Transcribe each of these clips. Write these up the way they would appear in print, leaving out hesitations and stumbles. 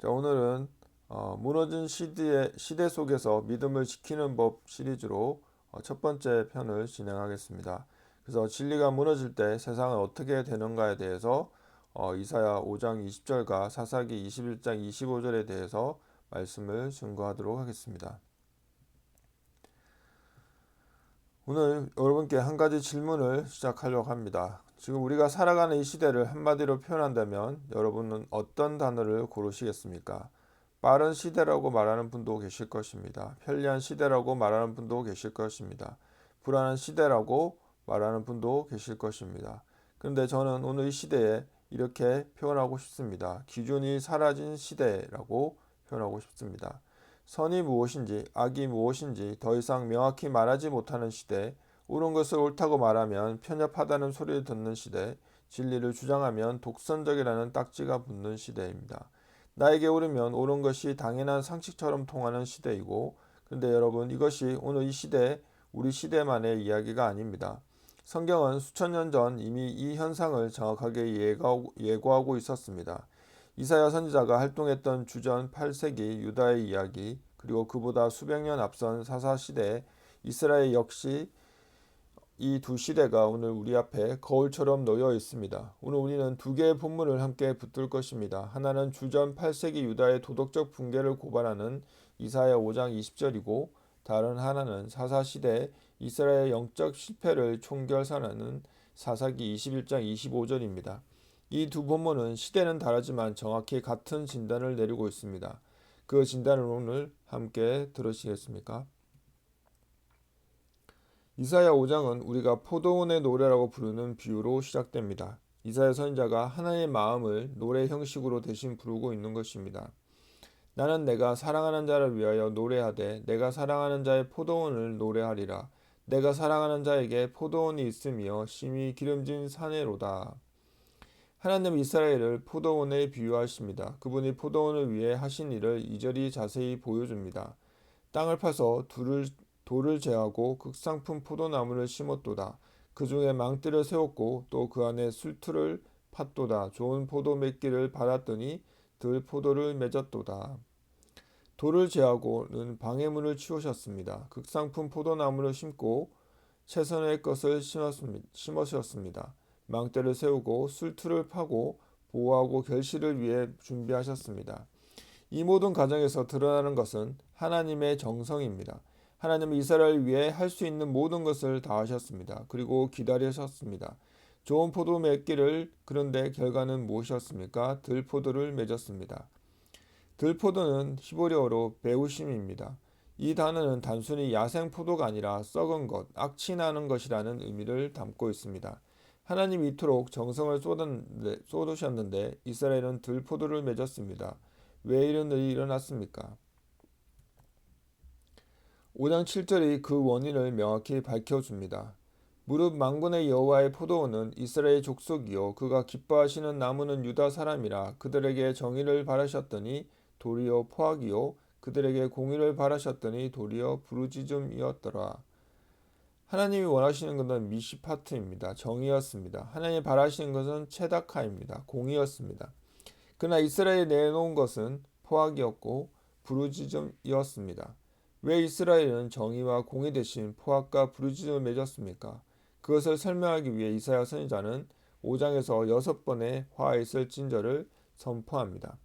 자, 오늘은 무너진 시대 속에서 믿음을 지키는 법 시리즈로 첫 번째 편을 진행하겠습니다. 그래서 진리가 무너질 때 세상은 어떻게 되는가에 대해서 이사야 5장 20절과 사사기 21장 25절에 대해서 말씀을 증거하도록 하겠습니다. 오늘 여러분께 한 가지 질문을 시작하려고 합니다. 지금 우리가 살아가는 이 시대를 한마디로 표현한다면 여러분은 어떤 단어를 고르시겠습니까? 빠른 시대라고 말하는 분도 계실 것입니다. 편리한 시대라고 말하는 분도 계실 것입니다. 불안한 시대라고 말하는 분도 계실 것입니다. 그런데 저는 오늘 이 시대에 이렇게 표현하고 싶습니다. 기준이 사라진 시대라고 표현하고 싶습니다. 선이 무엇인지 악이 무엇인지 더 이상 명확히 말하지 못하는 시대, 옳은 것을 옳다고 말하면 편협하다는 소리를 듣는 시대, 진리를 주장하면 독선적이라는 딱지가 붙는 시대입니다. 나에게 옳으면 옳은 것이 당연한 상식처럼 통하는 시대이고, 그런데 여러분, 이것이 오늘 이 시대, 우리 시대만의 이야기가 아닙니다. 성경은 수천 년 전 이미 이 현상을 정확하게 예고하고 있었습니다. 이사야 선지자가 활동했던 주전 8세기 유다의 이야기, 그리고 그보다 수백 년 앞선 사사시대 이스라엘 역시 이 두 시대가 오늘 우리 앞에 거울처럼 놓여 있습니다. 오늘 우리는 두 개의 본문을 함께 붙들 것입니다. 하나는 주전 8세기 유다의 도덕적 붕괴를 고발하는 이사야 5장 20절이고, 다른 하나는 사사시대 이스라엘의 영적 실패를 총결산하는 사사기 21장 25절입니다. 이 두 본문은 시대는 다르지만 정확히 같은 진단을 내리고 있습니다. 그 진단을 오늘 함께 들으시겠습니까? 이사야 5장은 우리가 포도원의 노래라고 부르는 비유로 시작됩니다. 이사야 선지자가 하나님의 마음을 노래 형식으로 대신 부르고 있는 것입니다. 나는 내가 사랑하는 자를 위하여 노래하되 내가 사랑하는 자의 포도원을 노래하리라. 내가 사랑하는 자에게 포도원이 있으며 심히 기름진 사내로다. 하나님은 이스라엘을 포도원에 비유하십니다. 그분이 포도원을 위해 하신 일을 이절이 자세히 보여줍니다. 땅을 파서 돌을 제하고 극상품 포도나무를 심었도다. 그 중에 망대를 세웠고 또 그 안에 술틀을 팠도다. 좋은 포도 맺기를 받았더니 들 포도를 맺었도다. 돌을 제하고는 방해문을 치우셨습니다. 극상품 포도나무를 심고 최선의 것을 심으셨습니다. 망대를 세우고 술틀을 파고 보호하고 결실을 위해 준비하셨습니다. 이 모든 과정에서 드러나는 것은 하나님의 정성입니다. 하나님은 이스라엘을 위해 할 수 있는 모든 것을 다 하셨습니다. 그리고 기다리셨습니다. 좋은 포도 맺기를, 그런데 결과는 무엇이었습니까? 들포도를 맺었습니다. 들포도는 히브리어로 베우심입니다. 이 단어는 단순히 야생 포도가 아니라 썩은 것, 악취나는 것이라는 의미를 담고 있습니다. 하나님이 이토록 정성을 쏟으셨는데 이스라엘은 들포도를 맺었습니다. 왜 이런 일이 일어났습니까? 5장 7절이 그 원인을 명확히 밝혀줍니다. 무릇 만군의 여호와의 포도원은 이스라엘 족속이요 그가 기뻐하시는 나무는 유다 사람이라. 그들에게 정의를 바라셨더니 도리어 포악이요 그들에게 공의를 바라셨더니 도리어 부르짖음이었더라. 하나님이 원하시는 것은 미시파트입니다. 정의였습니다. 하나님이 바라시는 것은 체다카입니다. 공의였습니다. 그러나 이스라엘이 내놓은 것은 포악이었고 부르짖음이었습니다. 왜 이스라엘은 정의와 공의 대신 포악과 부르짖음을 맺었습니까? 그것을 설명하기 위해 이사야 선지자는 5장에서 6번의 화에 있을 찐절을 선포합니다.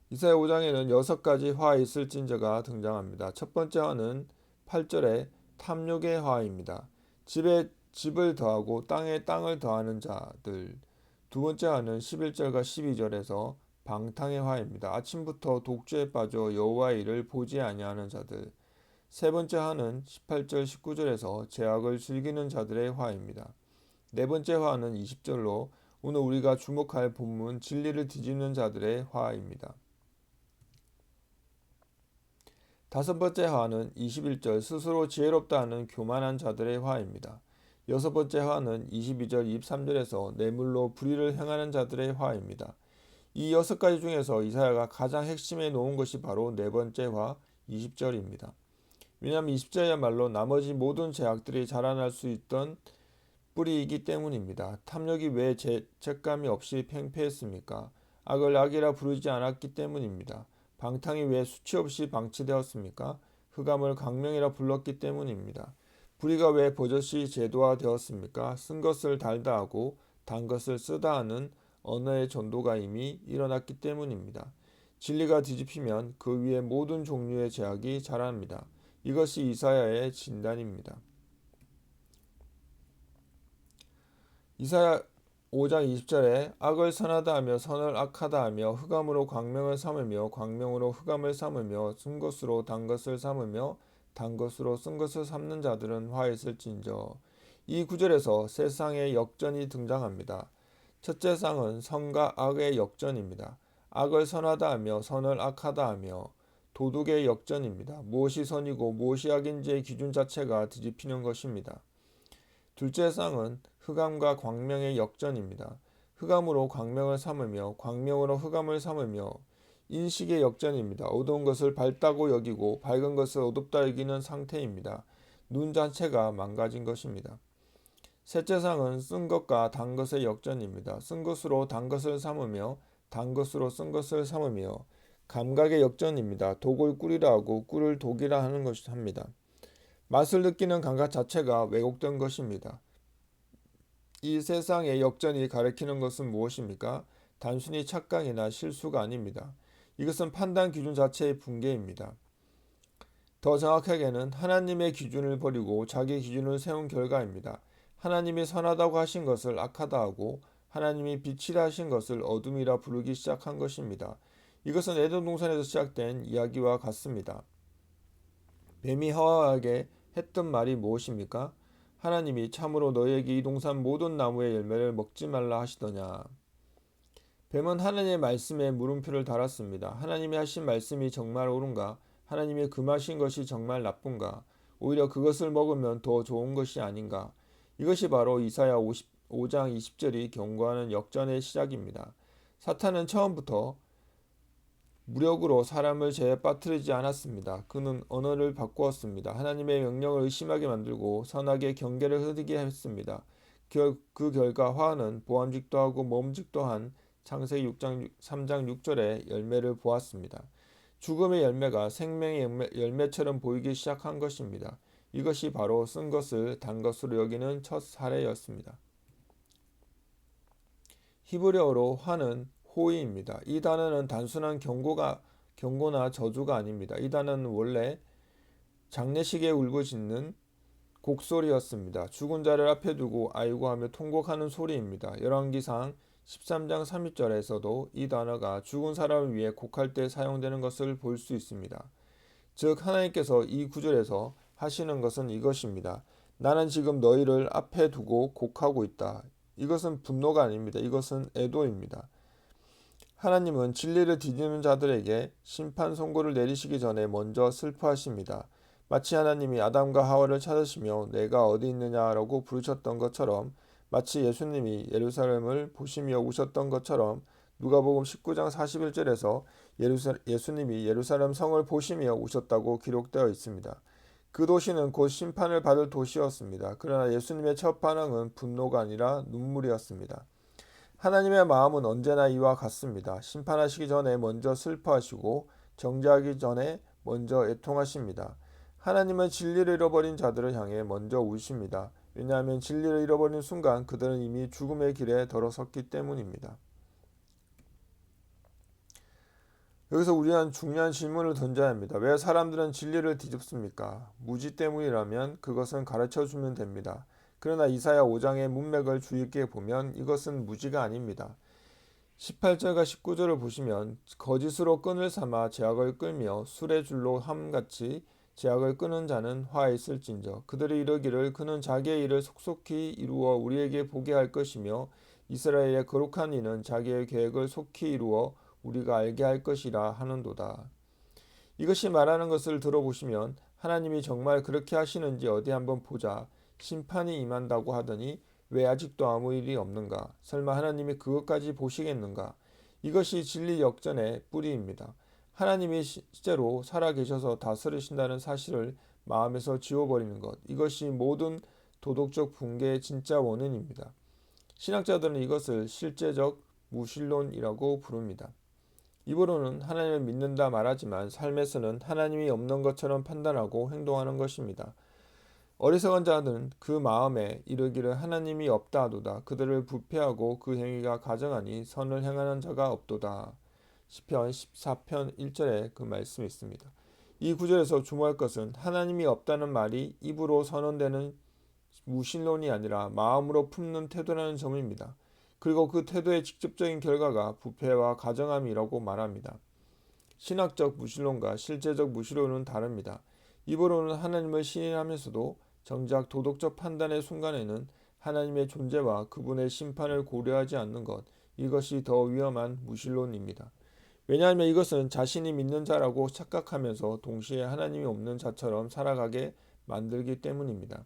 이사야 5장에는 6가지 화에 있을 찐저가 등장합니다. 첫 번째 화는 8절의 탐욕의 화입니다. 집에 집을 더하고 땅에 땅을 더하는 자들. 두 번째 화는 11절과 12절에서 방탕의 화입니다. 아침부터 독주에 빠져 여호와의 일을 보지 아니하는 자들. 세 번째 화는 18절 19절에서 죄악을 즐기는 자들의 화입니다. 네 번째 화는 20절로 오늘 우리가 주목할 본문 진리를 뒤집는 자들의 화입니다. 다섯 번째 화는 21절 스스로 지혜롭다 하는 교만한 자들의 화입니다. 여섯 번째 화는 22절 23절에서 뇌물로 불의를 행하는 자들의 화입니다. 이 6가지 중에서 이사야가 가장 핵심에 놓은 것이 바로 네 번째 화 20절입니다. 왜냐하면 20절이야말로 나머지 모든 죄악들이 자라날 수 있던 뿌리이기 때문입니다. 탐욕이 왜 죄책감이 없이 팽배했습니까? 악을 악이라 부르지 않았기 때문입니다. 방탕이 왜 수치 없이 방치되었습니까? 흑암을 광명이라 불렀기 때문입니다. 불의가 왜 버젓이 제도화되었습니까? 쓴 것을 달다 하고 단 것을 쓰다 하는 언어의 전도가 이미 일어났기 때문입니다. 진리가 뒤집히면 그 위에 모든 종류의 죄악이 자랍니다. 이것이 이사야의 진단입니다. 이사야 5장 20절에 악을 선하다 하며 선을 악하다 하며 흑암으로 광명을 삼으며 광명으로 흑암을 삼으며 쓴 것으로 단 것을 삼으며 단 것으로 쓴 것을 삼는 자들은 화 있을진저. 이 구절에서 세상의 역전이 등장합니다. 첫째 쌍은 선과 악의 역전입니다. 악을 선하다 하며 선을 악하다 하며 도덕의 역전입니다. 무엇이 선이고 무엇이 악인지의 기준 자체가 뒤집히는 것입니다. 둘째 쌍은 흑암과 광명의 역전입니다. 흑암으로 광명을 삼으며 광명으로 흑암을 삼으며 인식의 역전입니다. 어두운 것을 밝다고 여기고 밝은 것을 어둡다 여기는 상태입니다. 눈 자체가 망가진 것입니다. 셋째 상은 쓴 것과 단 것의 역전입니다. 쓴 것으로 단 것을 삼으며 단 것으로 쓴 것을 삼으며 감각의 역전입니다. 독을 꿀이라 하고 꿀을 독이라 하는 것입니다. 맛을 느끼는 감각 자체가 왜곡된 것입니다. 이 세상의 역전이 가리키는 것은 무엇입니까? 단순히 착각이나 실수가 아닙니다. 이것은 판단 기준 자체의 붕괴입니다. 더 정확하게는 하나님의 기준을 버리고 자기 기준을 세운 결과입니다. 하나님이 선하다고 하신 것을 악하다 하고 하나님이 빛이라 하신 것을 어둠이라 부르기 시작한 것입니다. 이것은 에덴 동산에서 시작된 이야기와 같습니다. 뱀이 하와에게 했던 말이 무엇입니까? 하나님이 참으로 너희에게 이 동산 모든 나무의 열매를 먹지 말라 하시더냐. 뱀은 하나님의 말씀에 물음표를 달았습니다. 하나님이 하신 말씀이 정말 옳은가? 하나님이 금하신 것이 정말 나쁜가? 오히려 그것을 먹으면 더 좋은 것이 아닌가? 이것이 바로 이사야 5장 20절이 경고하는 역전의 시작입니다. 사탄은 처음부터 무력으로 사람을 죄에 빠뜨리지 않았습니다. 그는 언어를 바꾸었습니다. 하나님의 명령을 의심하게 만들고 선악의 경계를 흐리게 했습니다. 그 결과 화는 보암직도 하고 모음직도 한 창세기 3장 6절의 열매를 보았습니다. 죽음의 열매가 생명의 열매처럼 보이기 시작한 것입니다. 이것이 바로 쓴 것을 단 것으로 여기는 첫 사례였습니다. 히브리어로 화는 호의입니다. 이 단어는 단순한 경고나 저주가 아닙니다. 이 단어는 원래 장례식에 울부짖는 곡소리였습니다. 죽은 자를 앞에 두고 아이고 하며 통곡하는 소리입니다. 열왕기상 13장 30절에서도 이 단어가 죽은 사람을 위해 곡할 때 사용되는 것을 볼 수 있습니다. 즉 하나님께서 이 구절에서 하시는 것은 이것입니다. 나는 지금 너희를 앞에 두고 곡하고 있다. 이것은 분노가 아닙니다. 이것은 애도입니다. 하나님은 진리를 뒤지는 자들에게 심판 선고를 내리시기 전에 먼저 슬퍼하십니다. 마치 하나님이 아담과 하와를 찾으시며 내가 어디 있느냐라고 부르셨던 것처럼, 마치 예수님이 예루살렘을 보시며 우셨던 것처럼 누가복음 19장 41절에서 예수님이 예루살렘 성을 보시며 우셨다고 기록되어 있습니다. 그 도시는 곧 심판을 받을 도시였습니다. 그러나 예수님의 첫 반응은 분노가 아니라 눈물이었습니다. 하나님의 마음은 언제나 이와 같습니다. 심판하시기 전에 먼저 슬퍼하시고 정죄하기 전에 먼저 애통하십니다. 하나님은 진리를 잃어버린 자들을 향해 먼저 우십니다. 왜냐하면 진리를 잃어버린 순간 그들은 이미 죽음의 길에 들어섰기 때문입니다. 여기서 우리는 중요한 질문을 던져야 합니다. 왜 사람들은 진리를 뒤집습니까? 무지 때문이라면 그것은 가르쳐주면 됩니다. 그러나 이사야 5장의 문맥을 주의 있게 보면 이것은 무지가 아닙니다. 18절과 19절을 보시면 거짓으로 끈을 삼아 제약을 끌며 술의 줄로 함같이 제약을 끄는 자는 화에 있을진저. 그들이 이르기를 그는 자기의 일을 속속히 이루어 우리에게 보게 할 것이며 이스라엘의 거룩한 이는 자기의 계획을 속히 이루어 우리가 알게 할 것이라 하는도다. 이것이 말하는 것을 들어보시면 하나님이 정말 그렇게 하시는지 어디 한번 보자. 심판이 임한다고 하더니 왜 아직도 아무 일이 없는가? 설마 하나님이 그것까지 보시겠는가? 이것이 진리 역전의 뿌리입니다. 하나님이 실제로 살아계셔서 다스리신다는 사실을 마음에서 지워버리는 것. 이것이 모든 도덕적 붕괴의 진짜 원인입니다. 신학자들은 이것을 실제적 무신론이라고 부릅니다. 입으로는 하나님을 믿는다 말하지만 삶에서는 하나님이 없는 것처럼 판단하고 행동하는 것입니다. 어리석은 자는 그 마음에 이르기를 하나님이 없다 하도다. 그들을 부패하고 그 행위가 가증하니 선을 행하는 자가 없도다. 시편 14편 1절에 그 말씀이 있습니다. 이 구절에서 주목할 것은 하나님이 없다는 말이 입으로 선언되는 무신론이 아니라 마음으로 품는 태도라는 점입니다. 그리고 그 태도의 직접적인 결과가 부패와 가증함이라고 말합니다. 신학적 무신론과 실제적 무신론은 다릅니다. 입으로는 하나님을 시인하면서도 정작 도덕적 판단의 순간에는 하나님의 존재와 그분의 심판을 고려하지 않는 것, 이것이 더 위험한 무신론입니다. 왜냐하면 이것은 자신이 믿는 자라고 착각하면서 동시에 하나님이 없는 자처럼 살아가게 만들기 때문입니다.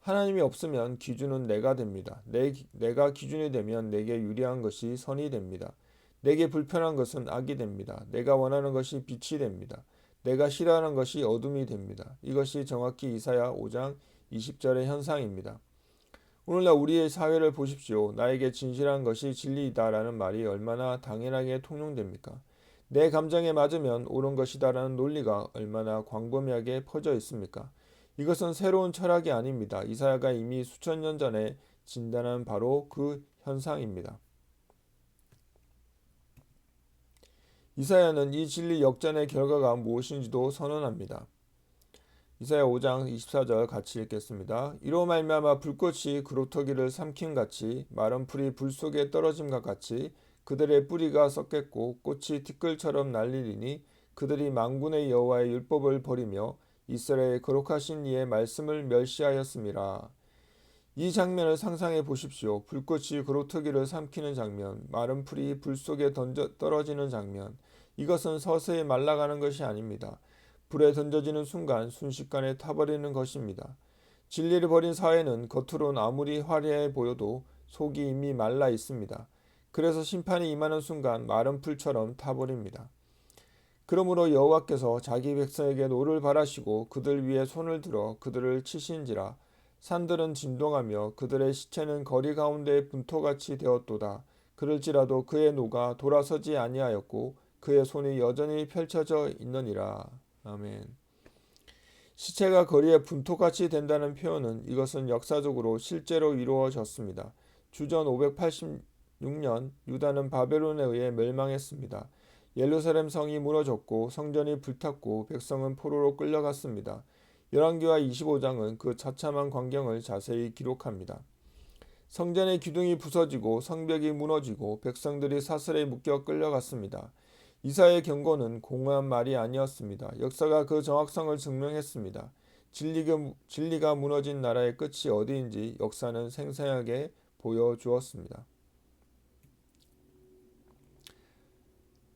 하나님이 없으면 기준은 내가 됩니다. 내가 기준이 되면 내게 유리한 것이 선이 됩니다. 내게 불편한 것은 악이 됩니다. 내가 원하는 것이 빛이 됩니다. 내가 싫어하는 것이 어둠이 됩니다. 이것이 정확히 이사야 5장 20절의 현상입니다. 오늘날 우리의 사회를 보십시오. 나에게 진실한 것이 진리이다라는 말이 얼마나 당연하게 통용됩니까? 내 감정에 맞으면 옳은 것이다라는 논리가 얼마나 광범위하게 퍼져 있습니까? 이것은 새로운 철학이 아닙니다. 이사야가 이미 수천 년 전에 진단한 바로 그 현상입니다. 이사야는 이 진리 역전의 결과가 무엇인지도 선언합니다. 이사야 5장 24절 같이 읽겠습니다. 이로 말미암아 불꽃이 그루터기를 삼킴 같이 마른 풀이 불 속에 떨어짐과 같이 그들의 뿌리가 썩겠고 꽃이 티끌처럼 날리리니 그들이 만군의 여호와의 율법을 버리며 이스라엘의 거룩하신 이의 말씀을 멸시하였음이라. 이 장면을 상상해 보십시오. 불꽃이 그루터기를 삼키는 장면, 마른 풀이 불 속에 떨어지는 장면. 이것은 서서히 말라가는 것이 아닙니다. 불에 던져지는 순간 순식간에 타버리는 것입니다. 진리를 버린 사회는 겉으로는 아무리 화려해 보여도 속이 이미 말라 있습니다. 그래서 심판이 임하는 순간 마른 풀처럼 타버립니다. 그러므로 여호와께서 자기 백성에게 노를 바라시고 그들 위에 손을 들어 그들을 치신지라. 산들은 진동하며 그들의 시체는 거리 가운데 분토같이 되었도다. 그럴지라도 그의 노가 돌아서지 아니하였고 그의 손이 여전히 펼쳐져 있느니라. 아멘. 시체가 거리에 분토같이 된다는 표현은 이것은 역사적으로 실제로 이루어졌습니다. 주전 586년 유다는 바벨론에 의해 멸망했습니다. 예루살렘 성이 무너졌고 성전이 불탔고 백성은 포로로 끌려갔습니다. 열왕기와 25장은 그 처참한 광경을 자세히 기록합니다. 성전의 기둥이 부서지고 성벽이 무너지고 백성들이 사슬에 묶여 끌려갔습니다. 이사야의 경고는 공허한 말이 아니었습니다. 역사가 그 정확성을 증명했습니다. 진리가 무너진 나라의 끝이 어디인지 역사는 생생하게 보여주었습니다.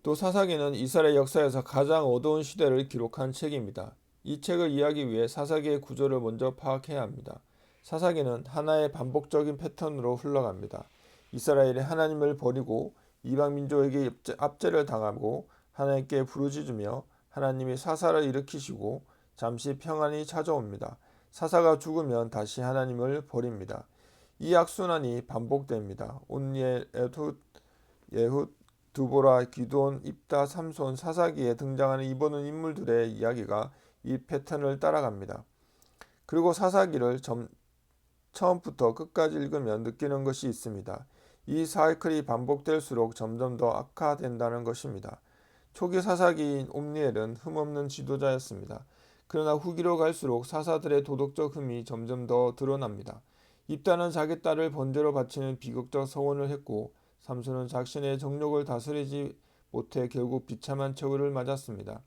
또 사사기는 이스라엘 역사에서 가장 어두운 시대를 기록한 책입니다. 이 책을 이해하기 위해 사사기의 구조를 먼저 파악해야 합니다. 사사기는 하나의 반복적인 패턴으로 흘러갑니다. 이스라엘이 하나님을 버리고 이방 민족에게 압제를 당하고 하나님께 부르짖으며 하나님이 사사를 일으키시고 잠시 평안이 찾아옵니다. 사사가 죽으면 다시 하나님을 버립니다. 이 악순환이 반복됩니다. 온니엘, 예훗, 두보라, 기드온, 입다, 삼손, 사사기에 등장하는 이보는 인물들의 이야기가 이 패턴을 따라갑니다. 그리고 사사기를 처음부터 끝까지 읽으면 느끼는 것이 있습니다. 이 사이클이 반복될수록 점점 더 악화된다는 것입니다. 초기 사사기인 옴니엘은 흠없는 지도자였습니다. 그러나 후기로 갈수록 사사들의 도덕적 흠이 점점 더 드러납니다. 입다는 자기 딸을 번제로 바치는 비극적 서원을 했고 삼손은 자신의 정욕을 다스리지 못해 결국 비참한 처우를 맞았습니다.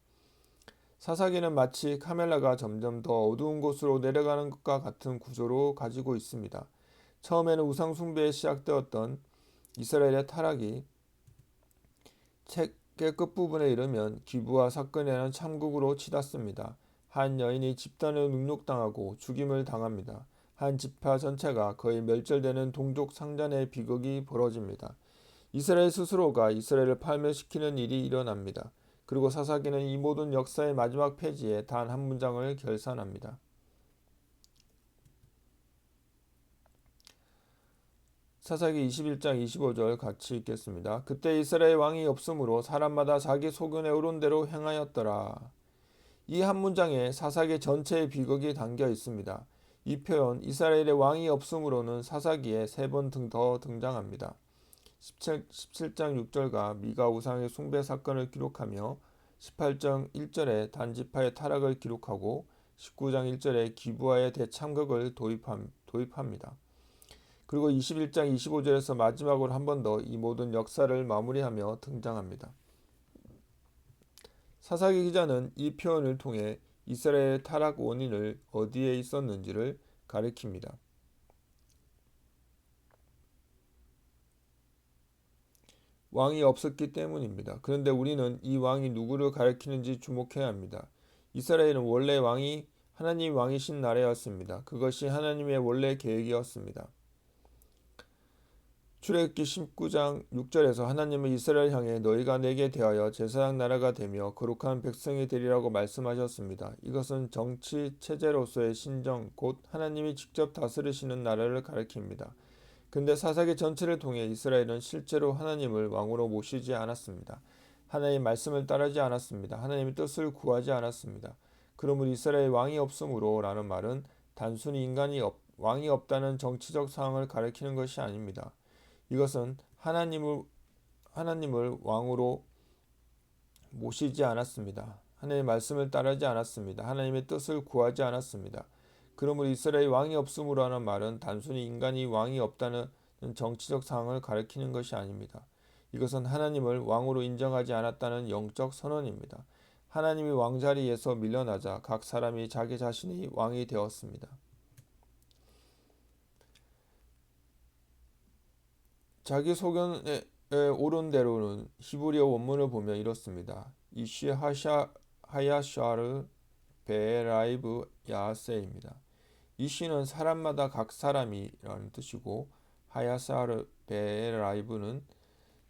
사사기는 마치 카멜라가 점점 더 어두운 곳으로 내려가는 것과 같은 구조로 가지고 있습니다. 처음에는 우상 숭배에 시작되었던 이스라엘의 타락이 책의 끝부분에 이르면 기부와 사건이라는 참극으로 치닫습니다. 한 여인이 집단을 능욕당하고 죽임을 당합니다. 한 지파 전체가 거의 멸절되는 동족 상잔의 비극이 벌어집니다. 이스라엘 스스로가 이스라엘을 파멸시키는 일이 일어납니다. 그리고 사사기는 이 모든 역사의 마지막 페이지에 단 한 문장을 결산합니다. 사사기 21장 25절 같이 읽겠습니다. 그때 이스라엘 왕이 없으므로 사람마다 자기 소견에 오른 대로 행하였더라. 이 한 문장에 사사기 전체의 비극이 담겨 있습니다. 이 표현 이스라엘의 왕이 없으므로는 사사기에 3번 더 등장합니다. 17장 6절과 미가 우상의 숭배 사건을 기록하며 18장 1절에 단지파의 타락을 기록하고 19장 1절에 기브아의 대참극을 도입합니다. 그리고 21장 25절에서 마지막으로 한 번 더 이 모든 역사를 마무리하며 등장합니다. 사사기 기자는 이 표현을 통해 이스라엘의 타락 원인을 어디에 있었는지를 가리킵니다. 왕이 없었기 때문입니다. 그런데 우리는 이 왕이 누구를 가리키는지 주목해야 합니다. 이스라엘은 원래 왕이 하나님 왕이신 나라였습니다. 그것이 하나님의 원래 계획이었습니다. 출애굽기 19장 6절에서 하나님은 이스라엘 향해 너희가 내게 대하여 제사장 나라가 되며 거룩한 백성이 되리라고 말씀하셨습니다. 이것은 정치 체제로서의 신정 곧 하나님이 직접 다스리시는 나라를 가리킵니다. 근데 사사기 전체를 통해 이스라엘은 실제로 하나님을 왕으로 모시지 않았습니다. 하나님의 말씀을 따르지 않았습니다. 하나님의 뜻을 구하지 않았습니다. 그러므로 이스라엘 왕이 없으므로 라는 말은 단순히 왕이 없다는 정치적 상황을 가리키는 것이 아닙니다. 이것은 하나님을 왕으로 모시지 않았습니다. 하나님의 말씀을 따르지 않았습니다. 하나님의 뜻을 구하지 않았습니다. 그러므로 이스라엘 왕이 없음으로 하는 말은 단순히 인간이 왕이 없다는 정치적 상황을 가리키는 것이 아닙니다. 이것은 하나님을 왕으로 인정하지 않았다는 영적 선언입니다. 하나님이 왕자리에서 밀려나자 각 사람이 자기 자신이 왕이 되었습니다. 자기 소견에 옳은 대로는 히브리어 원문을 보면 이렇습니다. 이시 하야샤르 베라이브 야세입니다. 이시는 사람마다 각 사람이라는 뜻이고 하야샤르 베라이브는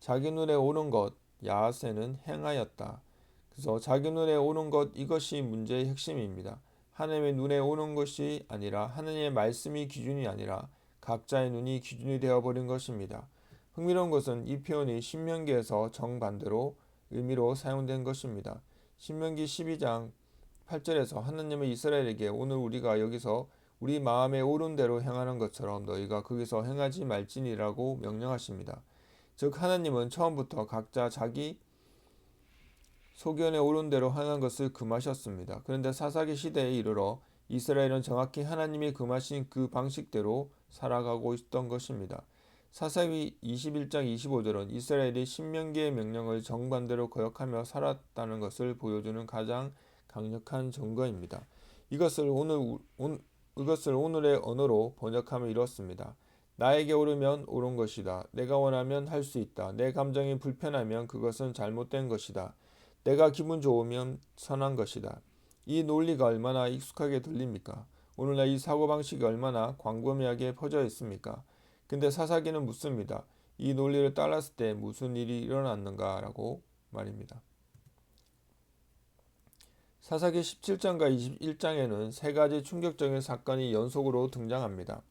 자기 눈에 오는 것, 야세는 행하였다. 그래서 자기 눈에 오는 것 이것이 문제의 핵심입니다. 하나님의 눈에 오는 것이 아니라 하나님의 말씀이 기준이 아니라 각자의 눈이 기준이 되어버린 것입니다. 흥미로운 것은 이 표현이 신명기에서 정반대로 의미로 사용된 것입니다. 신명기 12장 8절에서 하나님은 이스라엘에게 오늘 우리가 여기서 우리 마음에 오른 대로 행하는 것처럼 너희가 거기서 행하지 말지니라고 명령하십니다. 즉 하나님은 처음부터 각자 자기 소견에 오른 대로 행한 것을 금하셨습니다. 그런데 사사기 시대에 이르러 이스라엘은 정확히 하나님이 금하신 그 방식대로 살아가고 있던 것입니다. 사사기 21장 25절은 이스라엘이 신명기의 명령을 정반대로 거역하며 살았다는 것을 보여주는 가장 강력한 증거입니다. 이것을 오늘의 언어로 번역하면 이렇습니다. 나에게 오르면 옳은 것이다. 내가 원하면 할 수 있다. 내 감정이 불편하면 그것은 잘못된 것이다. 내가 기분 좋으면 선한 것이다. 이 논리가 얼마나 익숙하게 들립니까? 오늘날 이 사고방식이 얼마나 광범위하게 퍼져 있습니까? 근데 사사기는 묻습니다. 이 논리를 따랐을 때 무슨 일이 일어났는가 라고 말입니다. 사사기 17장과 21장에는 세 가지 충격적인 사건이 연속으로 등장합니다.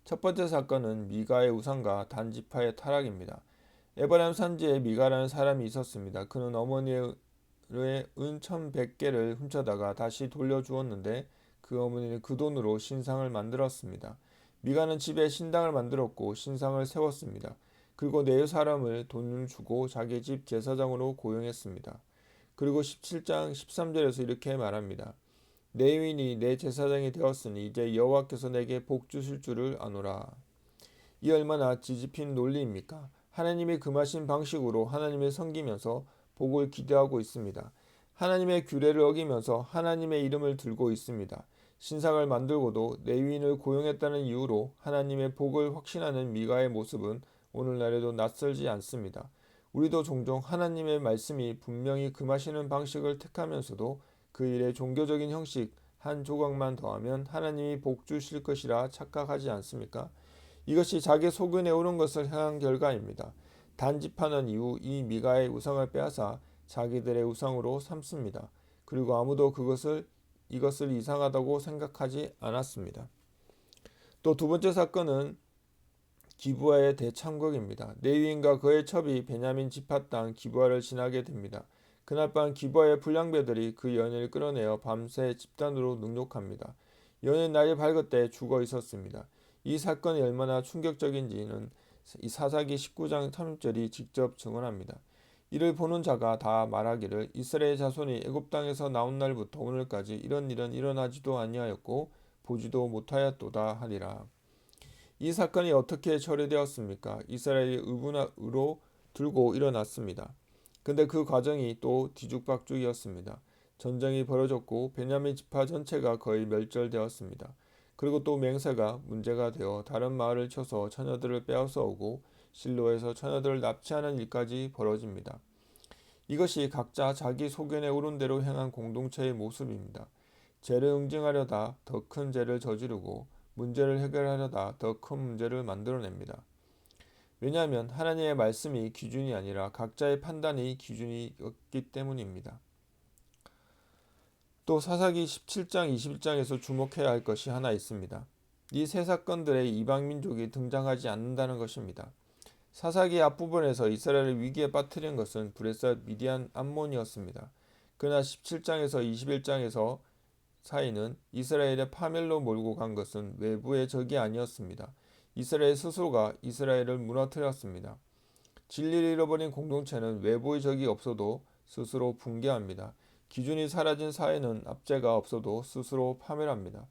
첫 번째 사건은 미가의 우상과 단지파의 타락입니다. 에브라임 산지에 미가라는 사람이 있었습니다. 그는 어머니의 은 1100개를 훔쳐다가 다시 돌려주었는데 그 어머니는 그 돈으로 신상을 만들었습니다. 미가는 집에 신당을 만들었고 신상을 세웠습니다. 그리고 네 사람을 돈을 주고 자기 집 제사장으로 고용했습니다. 그리고 17장 13절에서 이렇게 말합니다. 내 유인이 내 제사장이 되었으니 이제 여호와께서 내게 복 주실 줄을 아노라. 이 얼마나 뒤집힌 논리입니까? 하나님이 금하신 방식으로 하나님을 섬기면서 복을 기대하고 있습니다. 하나님의 규례를 어기면서 하나님의 이름을 들고 있습니다. 신상을 만들고도 레위인을 고용했다는 이유로 하나님의 복을 확신하는 미가의 모습은 오늘날에도 낯설지 않습니다. 우리도 종종 하나님의 말씀이 분명히 금하시는 방식을 택하면서도 그 일에 종교적인 형식 한 조각만 더하면 하나님이 복 주실 것이라 착각하지 않습니까? 이것이 자기 소견에 오른 것을 향한 결과입니다. 단집하는 이후 이 미가의 우상을 빼앗아 자기들의 우상으로 삼습니다. 그리고 아무도 이것을 이상하다고 생각하지 않았습니다. 또 두 번째 사건은 기브아의 대참극입니다. 레위인과 그의 첩이 베냐민 지파 땅 기브아를 지나게 됩니다. 그날 밤 기브아의 불량배들이 그 연인을 끌어내어 밤새 집단으로 능욕합니다. 연인 날이 밝을 때 죽어 있었습니다. 이 사건이 얼마나 충격적인지는 이 사사기 19장 30절이 직접 증언합니다. 이를 보는 자가 다 말하기를 이스라엘 자손이 애굽 땅에서 나온 날부터 오늘까지 이런 일은 일어나지도 아니하였고 보지도 못하였도다 하리라. 이 사건이 어떻게 처리되었습니까? 이스라엘이 의로 들고 일어났습니다. 근데 그 과정이 또 뒤죽박죽이었습니다. 전쟁이 벌어졌고 베냐민 지파 전체가 거의 멸절되었습니다. 그리고 또 맹세가 문제가 되어 다른 마을을 쳐서 처녀들을 빼앗아 오고 실로에서 처녀들을 납치하는 일까지 벌어집니다. 이것이 각자 자기 소견에 오른 대로 행한 공동체의 모습입니다. 죄를 응징하려다 더 큰 죄를 저지르고 문제를 해결하려다 더 큰 문제를 만들어냅니다. 왜냐하면 하나님의 말씀이 기준이 아니라 각자의 판단이 기준이었기 때문입니다. 또 사사기 17장 21장에서 주목해야 할 것이 하나 있습니다. 이 세 사건들의 이방 민족이 등장하지 않는다는 것입니다. 사사기 앞부분에서 이스라엘을 위기에 빠뜨린 것은 브레셋 미디안 암몬이었습니다. 그러나 17장에서 21장에서 사이는 이스라엘의 파멸로 몰고 간 것은 외부의 적이 아니었습니다. 이스라엘 스스로가 이스라엘을 무너뜨렸습니다. 진리를 잃어버린 공동체는 외부의 적이 없어도 스스로 붕괴합니다. 기준이 사라진 사회는 압제가 없어도 스스로 파멸합니다.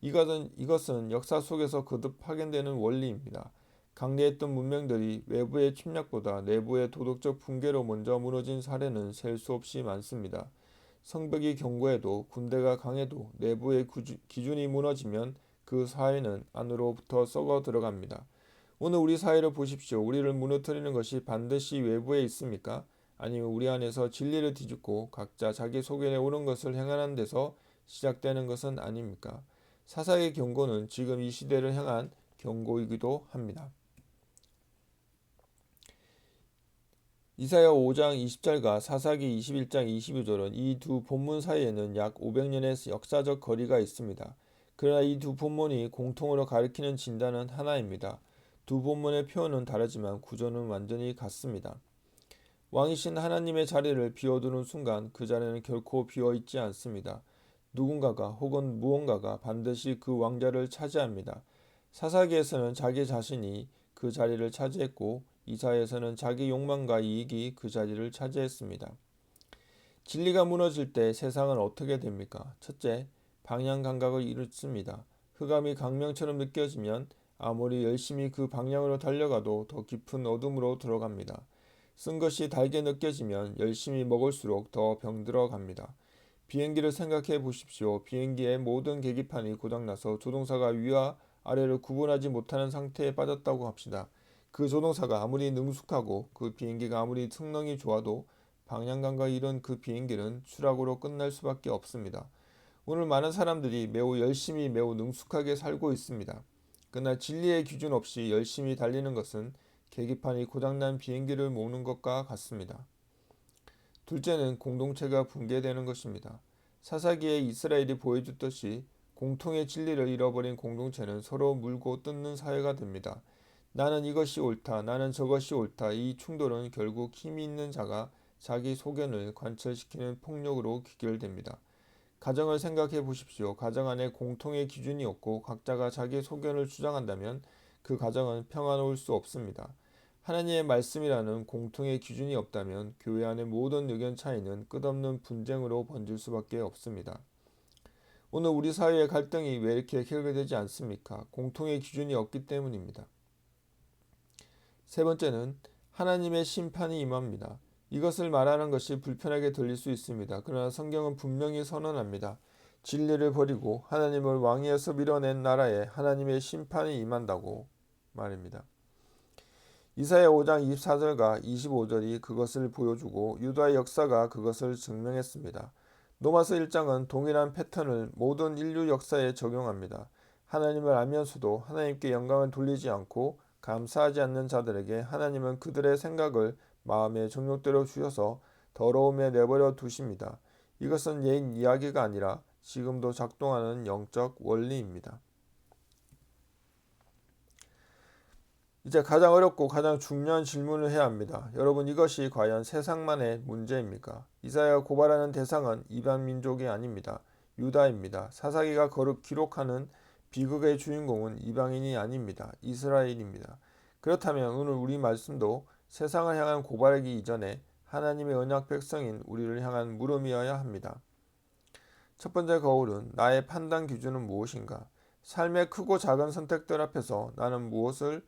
이것은 역사 속에서 거듭 확인되는 원리입니다. 강대했던 문명들이 외부의 침략보다 내부의 도덕적 붕괴로 먼저 무너진 사례는 셀 수 없이 많습니다. 성벽이 견고해도 군대가 강해도 내부의 기준이 무너지면 그 사회는 안으로부터 썩어 들어갑니다. 오늘 우리 사회를 보십시오. 우리를 무너뜨리는 것이 반드시 외부에 있습니까? 아니면 우리 안에서 진리를 뒤집고 각자 자기 소견에 옳은 것을 행하는 데서 시작되는 것은 아닙니까? 사사의 경고는 지금 이 시대를 향한 경고이기도 합니다. 이사야 5장 20절과 사사기 21장 22절은 이 두 본문 사이에는 약 500년의 역사적 거리가 있습니다. 그러나 이 두 본문이 공통으로 가리키는 진단은 하나입니다. 두 본문의 표현은 다르지만 구조는 완전히 같습니다. 왕이신 하나님의 자리를 비워두는 순간 그 자리는 결코 비어있지 않습니다. 누군가가 혹은 무언가가 반드시 그 왕자를 차지합니다. 사사기에서는 자기 자신이 그 자리를 차지했고 이사야에서는 자기 욕망과 이익이 그 자리를 차지했습니다. 진리가 무너질 때 세상은 어떻게 됩니까? 첫째, 방향 감각을 잃습니다. 흑암이 강명처럼 느껴지면 아무리 열심히 그 방향으로 달려가도 더 깊은 어둠으로 들어갑니다. 쓴 것이 달게 느껴지면 열심히 먹을수록 더 병들어 갑니다. 비행기를 생각해 보십시오. 비행기의 모든 계기판이 고장나서 조종사가 위와 아래를 구분하지 못하는 상태에 빠졌다고 합시다. 그 조종사가 아무리 능숙하고 그 비행기가 아무리 성능이 좋아도 방향감과 잃은 그 비행기는 추락으로 끝날 수밖에 없습니다. 오늘 많은 사람들이 매우 열심히 매우 능숙하게 살고 있습니다. 그러나 진리의 기준 없이 열심히 달리는 것은 계기판이 고장난 비행기를 모으는 것과 같습니다. 둘째는 공동체가 붕괴되는 것입니다. 사사기에 이스라엘이 보여줬듯이 공통의 진리를 잃어버린 공동체는 서로 물고 뜯는 사회가 됩니다. 나는 이것이 옳다, 나는 저것이 옳다. 이 충돌은 결국 힘이 있는 자가 자기 소견을 관철시키는 폭력으로 귀결됩니다. 가정을 생각해 보십시오. 가정 안에 공통의 기준이 없고 각자가 자기 소견을 주장한다면 그 가정은 평화로울 수 없습니다. 하나님의 말씀이라는 공통의 기준이 없다면 교회 안의 모든 의견 차이는 끝없는 분쟁으로 번질 수밖에 없습니다. 오늘 우리 사회의 갈등이 왜 이렇게 해결되지 않습니까? 공통의 기준이 없기 때문입니다. 세 번째는 하나님의 심판이 임합니다. 이것을 말하는 것이 불편하게 들릴 수 있습니다. 그러나 성경은 분명히 선언합니다. 진리를 버리고 하나님을 왕위에서 밀어낸 나라에 하나님의 심판이 임한다고 말입니다. 이사야 5장 24절과 25절이 그것을 보여주고 유다의 역사가 그것을 증명했습니다. 로마서 1장은 동일한 패턴을 모든 인류 역사에 적용합니다. 하나님을 알면서도 하나님께 영광을 돌리지 않고 감사하지 않는 자들에게 하나님은 그들의 생각을 마음의 정욕대로 주셔서 더러움에 내버려 두십니다. 이것은 옛 이야기가 아니라 지금도 작동하는 영적 원리입니다. 이제 가장 어렵고 가장 중요한 질문을 해야 합니다. 여러분, 이것이 과연 세상만의 문제입니까? 이사야가 고발하는 대상은 이방 민족이 아닙니다. 유다입니다. 사사기가 기록하는 비극의 주인공은 이방인이 아닙니다. 이스라엘입니다. 그렇다면 오늘 우리 말씀도 세상을 향한 고발이기 이전에 하나님의 언약 백성인 우리를 향한 물음이어야 합니다. 첫 번째 거울은 나의 판단 기준은 무엇인가? 삶의 크고 작은 선택들 앞에서 나는 무엇을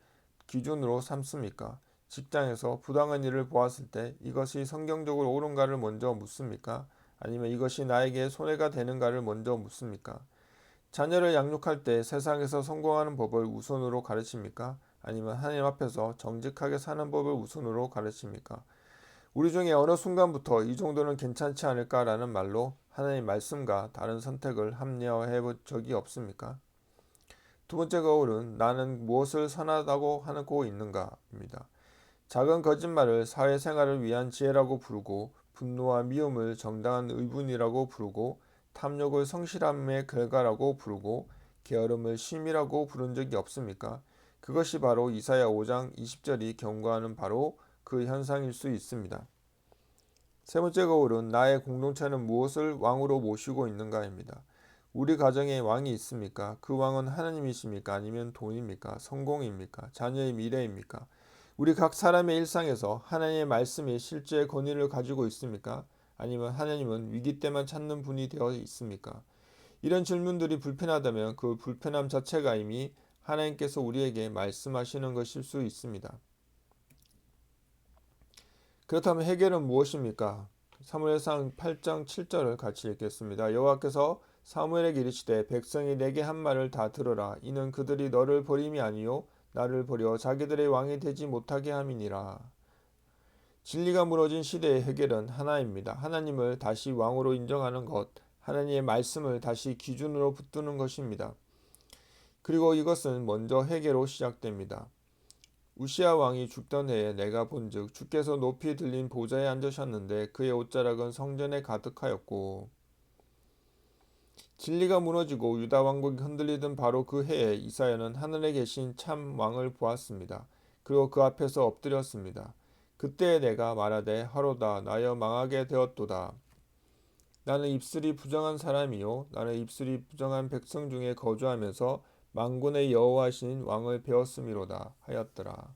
기준으로 삼습니까? 직장에서 부당한 일을 보았을 때 이것이 성경적으로 옳은가를 먼저 묻습니까? 아니면 이것이 나에게 손해가 되는가를 먼저 묻습니까? 자녀를 양육할 때 세상에서 성공하는 법을 우선으로 가르칩니까? 아니면 하나님 앞에서 정직하게 사는 법을 우선으로 가르칩니까? 우리 중에 어느 순간부터 이 정도는 괜찮지 않을까라는 말로 하나님 말씀과 다른 선택을 합리화해 본 적이 없습니까? 두 번째 거울은 나는 무엇을 선하다고 하고 있는가입니다. 작은 거짓말을 사회생활을 위한 지혜라고 부르고 분노와 미움을 정당한 의분이라고 부르고 탐욕을 성실함의 결과라고 부르고 게으름을 쉼이라고 부른 적이 없습니까? 그것이 바로 이사야 5장 20절이 경고하는 바로 그 현상일 수 있습니다. 세 번째 거울은 나의 공동체는 무엇을 왕으로 모시고 있는가입니다. 우리 가정에 왕이 있습니까? 그 왕은 하나님이십니까? 아니면 돈입니까? 성공입니까? 자녀의 미래입니까? 우리 각 사람의 일상에서 하나님의 말씀이 실제 권위를 가지고 있습니까? 아니면 하나님은 위기 때만 찾는 분이 되어 있습니까? 이런 질문들이 불편하다면 그 불편함 자체가 이미 하나님께서 우리에게 말씀하시는 것일 수 있습니다. 그렇다면 해결은 무엇입니까? 사무엘상 8장 7절을 같이 읽겠습니다. 여호와께서 사무엘에게 이르시되 백성이 내게 한 말을 다 들으라. 이는 그들이 너를 버림이 아니요 나를 버려 자기들의 왕이 되지 못하게 함이니라. 진리가 무너진 시대의 해결은 하나입니다. 하나님을 다시 왕으로 인정하는 것, 하나님의 말씀을 다시 기준으로 붙드는 것입니다. 그리고 이것은 먼저 회개로 시작됩니다. 우시아 왕이 죽던 해에 내가 본즉 주께서 높이 들린 보좌에 앉으셨는데 그의 옷자락은 성전에 가득하였고 진리가 무너지고 유다 왕국이 흔들리던 바로 그 해에 이사야는 하늘에 계신 참 왕을 보았습니다. 그리고 그 앞에서 엎드렸습니다. 그때 내가 말하되 하로다 나여 망하게 되었도다. 나는 입술이 부정한 사람이요 나는 입술이 부정한 백성 중에 거주하면서 만군의 여호와신 왕을 배웠음이로다 하였더라.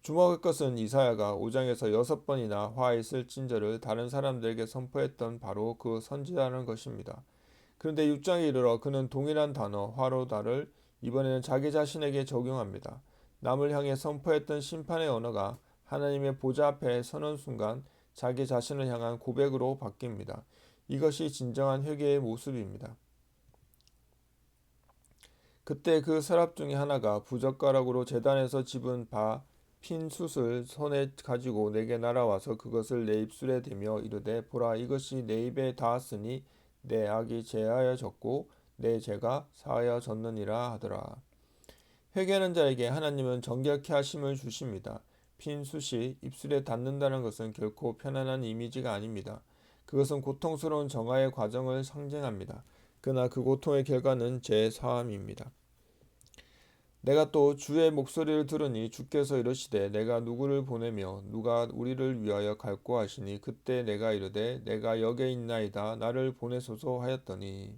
주목할 것은 이사야가 5장에서 6번이나 화했을 징조를 다른 사람들에게 선포했던 바로 그 선지자라는 것입니다. 그런데 6장에 이르러 그는 동일한 단어 화로다를 이번에는 자기 자신에게 적용합니다. 남을 향해 선포했던 심판의 언어가 하나님의 보좌 앞에 서는 순간 자기 자신을 향한 고백으로 바뀝니다. 이것이 진정한 회개의 모습입니다. 그때 그 서랍 중에 하나가 부젓가락으로 제단에서 집은 핀 숯을 손에 가지고 내게 날아와서 그것을 내 입술에 대며 이르되 보라 이것이 내 입에 닿았으니 내 악이 제하여졌고 내 죄가 사하여졌느니라 하더라. 회개하는 자에게 하나님은 정결케 하심을 주십니다. 핀 숯이 입술에 닿는다는 것은 결코 편안한 이미지가 아닙니다. 그것은 고통스러운 정화의 과정을 상징합니다. 그러나 그 고통의 결과는 죄 사함입니다. 내가 또 주의 목소리를 들으니 주께서 이르시되 내가 누구를 보내며 누가 우리를 위하여 갈고 하시니 그때 내가 이르되 내가 여기에 있나이다 나를 보내소서 하였더니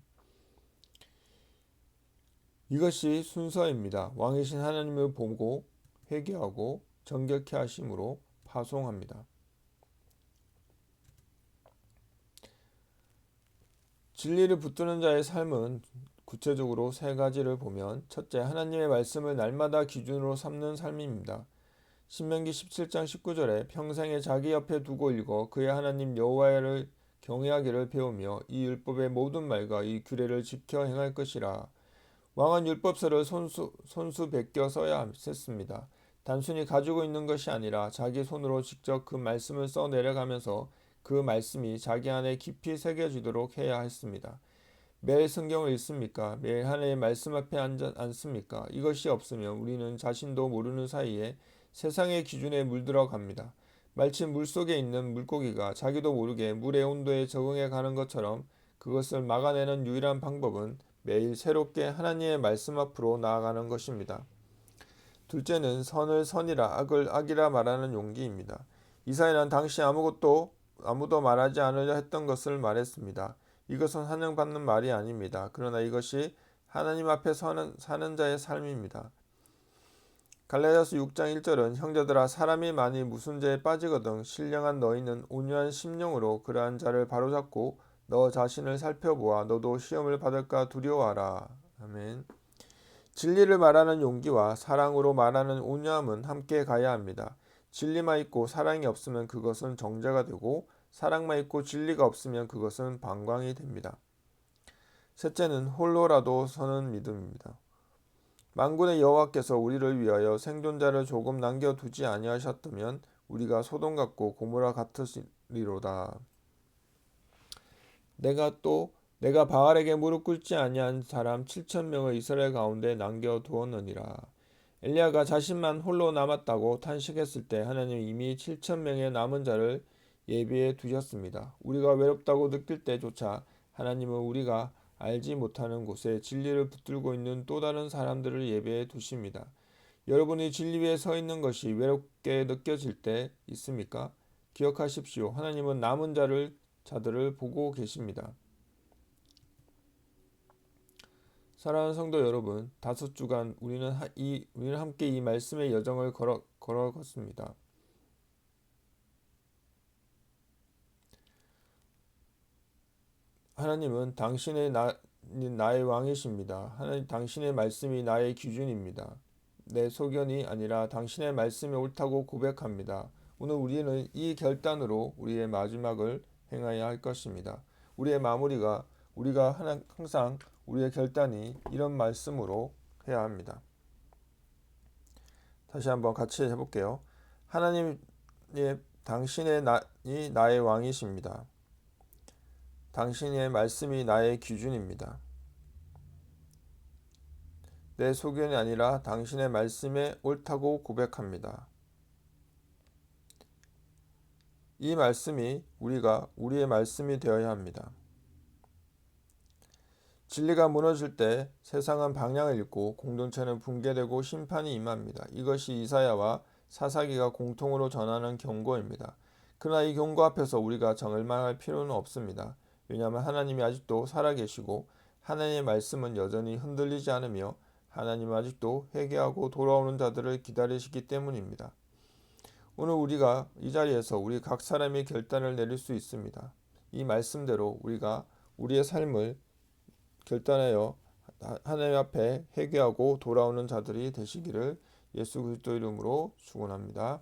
이것이 순서입니다. 왕이신 하나님을 보고 회개하고 정결케 하심으로 파송합니다. 진리를 붙드는 자의 삶은 구체적으로 세 가지를 보면 첫째, 하나님의 말씀을 날마다 기준으로 삼는 삶입니다. 신명기 17장 19절에 평생에 자기 옆에 두고 읽어 그의 하나님 여호와를 경외하기를 배우며 이 율법의 모든 말과 이 규례를 지켜 행할 것이라. 왕은 율법서를 손수 베껴 써야 했습니다. 단순히 가지고 있는 것이 아니라 자기 손으로 직접 그 말씀을 써 내려가면서 그 말씀이 자기 안에 깊이 새겨지도록 해야 했습니다. 매일 성경을 읽습니까? 매일 하나님의 말씀 앞에 앉습니까? 이것이 없으면 우리는 자신도 모르는 사이에 세상의 기준에 물들어 갑니다. 마치 물속에 있는 물고기가 자기도 모르게 물의 온도에 적응해 가는 것처럼 그것을 막아내는 유일한 방법은 매일 새롭게 하나님의 말씀 앞으로 나아가는 것입니다. 둘째는 선을 선이라 악을 악이라 말하는 용기입니다. 이사야는 당시 아무도 말하지 않으려 했던 것을 말했습니다. 이것은 환영받는 말이 아닙니다. 그러나 이것이 하나님 앞에 사는 자의 삶입니다. 갈라디아서 6장 1절은 형제들아 사람이 많이 무슨 죄에 빠지거든 신령한 너희는 온유한 심령으로 그러한 자를 바로잡고 너 자신을 살펴보아 너도 시험을 받을까 두려워하라. 아멘. 진리를 말하는 용기와 사랑으로 말하는 온유함은 함께 가야 합니다. 진리만 있고 사랑이 없으면 그것은 정죄가 되고 사랑만 있고 진리가 없으면 그것은 방광이 됩니다. 셋째는 홀로라도 서는 믿음입니다. 만군의 여호와께서 우리를 위하여 생존자를 조금 남겨두지 아니하셨다면 우리가 소돔 같고 고모라 같으리로다. 내가 바알에게 무릎 꿇지 아니한 사람 7,000명을 이스라엘 가운데 남겨두었느니라. 엘리야가 자신만 홀로 남았다고 탄식했을 때 하나님은 이미 7,000명의 남은 자를 예비해 두셨습니다. 우리가 외롭다고 느낄 때조차 하나님은 우리가 알지 못하는 곳에 진리를 붙들고 있는 또 다른 사람들을 예배해 두십니다. 여러분이 진리 위에 서 있는 것이 외롭게 느껴질 때 있습니까? 기억하십시오. 하나님은 남은 자들을 보고 계십니다. 사랑하는 성도 여러분, 5주간 우리는 함께 이 말씀의 여정을 걸어갔습니다. 하나님은 나의 왕이십니다. 하나님 당신의 말씀이 나의 기준입니다. 내 소견이 아니라 당신의 말씀이 옳다고 고백합니다. 오늘 우리는 이 결단으로 우리의 마지막을 행해야 할 것입니다. 우리의 마무리가 우리가 항상 우리의 결단이 이런 말씀으로 해야 합니다. 다시 한번 같이 해볼게요. 하나님, 당신의 나의 왕이십니다. 당신의 말씀이 나의 기준입니다. 내 소견이 아니라 당신의 말씀에 옳다고 고백합니다. 이 말씀이 우리의 말씀이 되어야 합니다. 진리가 무너질 때 세상은 방향을 잃고 공동체는 붕괴되고 심판이 임합니다. 이것이 이사야와 사사기가 공통으로 전하는 경고입니다. 그러나 이 경고 앞에서 우리가 절망할 필요는 없습니다. 왜냐하면 하나님이 아직도 살아계시고 하나님의 말씀은 여전히 흔들리지 않으며 하나님은 아직도 회개하고 돌아오는 자들을 기다리시기 때문입니다. 오늘 우리가 이 자리에서 우리 각 사람이 결단을 내릴 수 있습니다. 이 말씀대로 우리가 우리의 삶을 결단하여 하나님 앞에 회개하고 돌아오는 자들이 되시기를 예수 그리스도 이름으로 축원합니다.